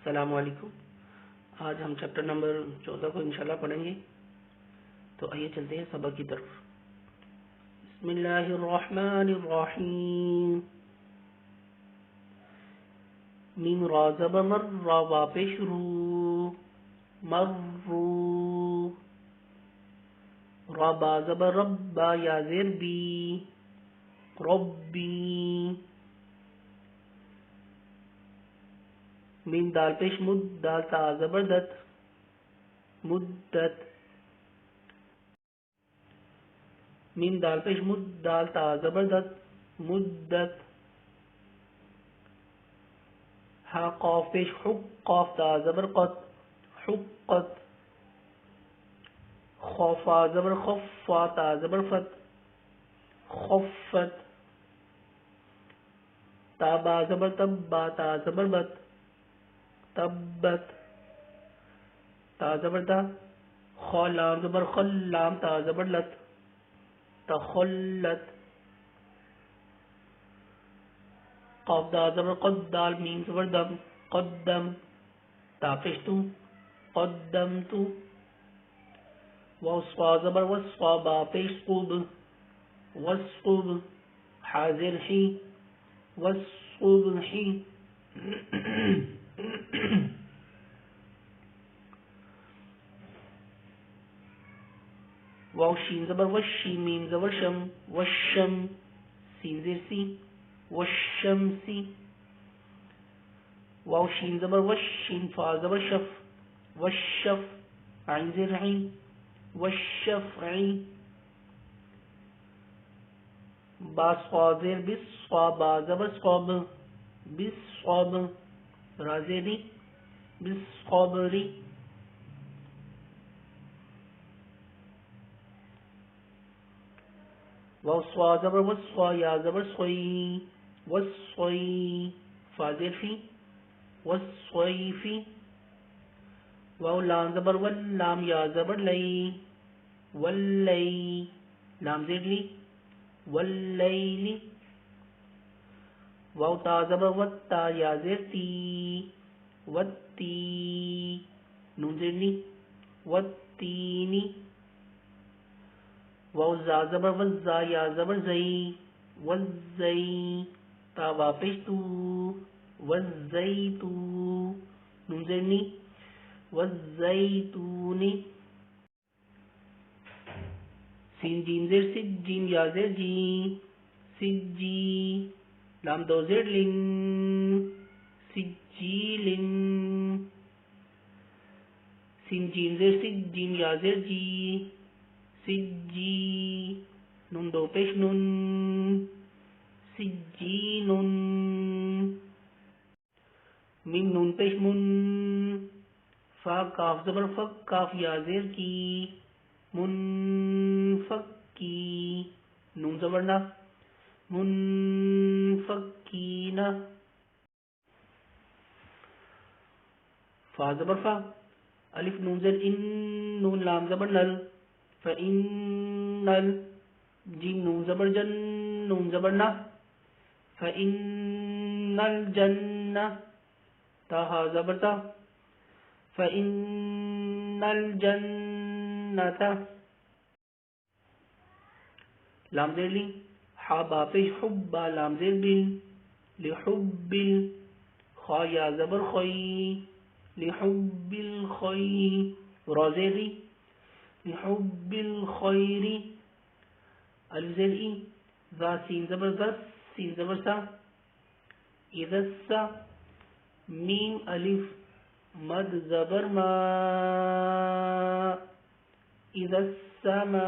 السلام علیکم. آج ہم چیپٹر نمبر 14 کو انشاءاللہ پڑھیں گے. تو آئیے چلتے ہیں سبق کی طرف. بسم اللہ الرحمن الرحیم. میم را زبر مر را وا پیش رو مرو. را با زبر رب با یا زیر بی ربی. میم دال پیش مد دال تا زبردت مدت. میم دال پیش مد دال تا زبردت مدت. ہا قاف پیش حق قاف تا زبرقت حقت. خوفا زبر خفا تا زبرفت خفت. تابا زبر تبا تا زبربت تبت. تا زبرتا خلام زبر خلام تا زبرلت تخلت. قاف دا زبر قد دال میم زبر دم قدم. تا پیشتو قدمتو. وصفا زبر وصفا با پیش قوب وصقب. حاضر حی والصبح. واو شین زبر وشی میم زبر شم وشم. سین زیر سی والشمسی. واو شین زبر وشین فا زبر شف والشف. عین زیر عین والشفعی. با صا زیر بس صا با زبر صاب بالصاب. را زیری بالصبری. وصوا زبر وصوا یا زبر صوی والصوی. فا زیر فی والصویفی. واو لام زبر واللام یا زبر لی واللی. لام زیر لی واللیلی. واو تا زبر وتا یا زیر تی والتی. نون زیر نی والتینی. واو زا زبر وزا یا زبر زئی والزئی. تا وا پیش تو والزیتو. نون زیر نی والزیتونی. سین جیم زیر سج جیم یا زیر جی سجی. لام دو زیر لن سجیلن. سین جیم زیر سج جیم یا زیر جی سجی. نون دو پیش نون سجینن. میم نون پیش من. فا کاف زبر فک کاف یا زیر کی منفکی. نون زبر نا منفکین. فا زبر فا الف نون زر ان نون لام زبر نل فإنل. جیم نون زبر جن نون زبر نا فإن الجنہ. تا ہا زبر تا فإن الجنة. لام زیر لی حا با پیش حبا لام زیر بل لحب. خا یا زبر خوی لحب الخی. را زیر ری لحب الخیر. الف زیر ای. ذا سین زبر ذس سین زبر سا اذا سا. میم الف مد زبر ما اذا السماء.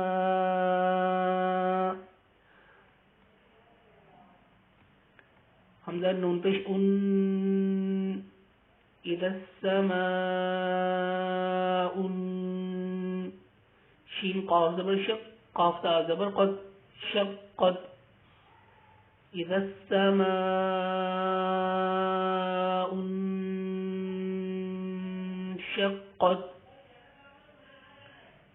حمزہ نون پیش ان اذا السماء. شین قاف زبر شق قاف تا زبر قد شقت. اذا السماء انشقت.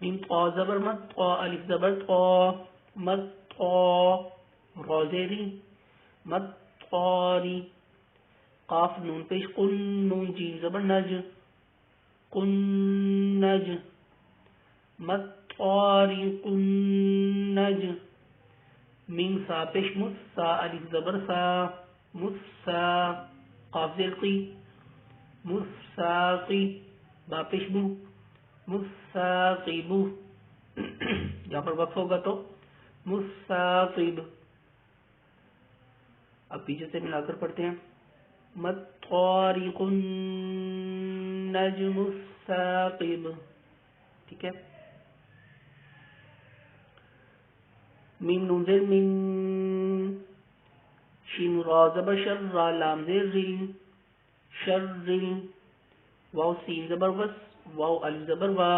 میم طا زبر مد طا الف زبر طا مد طا. را زیری مد طاری. قاف نون پیش قن نون جیم زبر نج قنج مطارق النج میم سا پیش مسا الف زبر سا مسا قاف زیر قی مساقی با پیش بو مساقبو یہاں پر وقف ہوگا تو مساقب. اب پیچھے سے ملا کر پڑھتے ہیں مطارق النجم الثاقب. ٹھیک ہے. میم نون زیر من شین را زبر شر را لام زیر ری شر ری واو سین زبر وس واو الف زبر وا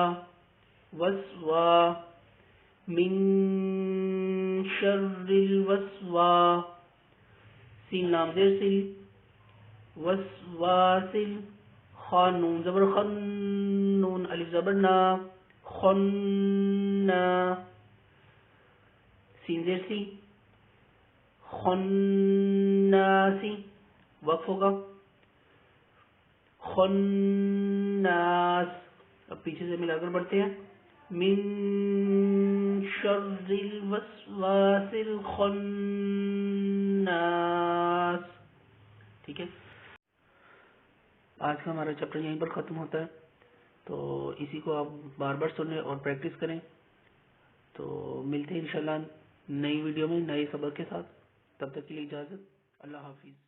وس وا من شر الوسوا سین لام زیر سل وسواسل خان نون زبر خن نون الف زبر نا خننا سین زیر سی خناسی وقف ہوگا خناس. اب پیچھے سے ملا کر پڑھتے ہیں من شر الوسواس الخناس. ٹھیک ہے. آج کا ہمارا چیپٹر یہیں پر ختم ہوتا ہے. تو اسی کو آپ بار بار سنیں اور پریکٹس کریں. تو ملتے ہیں انشاءاللہ نئی ویڈیو میں نئے سبق کے ساتھ. تب تک کے لیے اجازت. اللہ حافظ.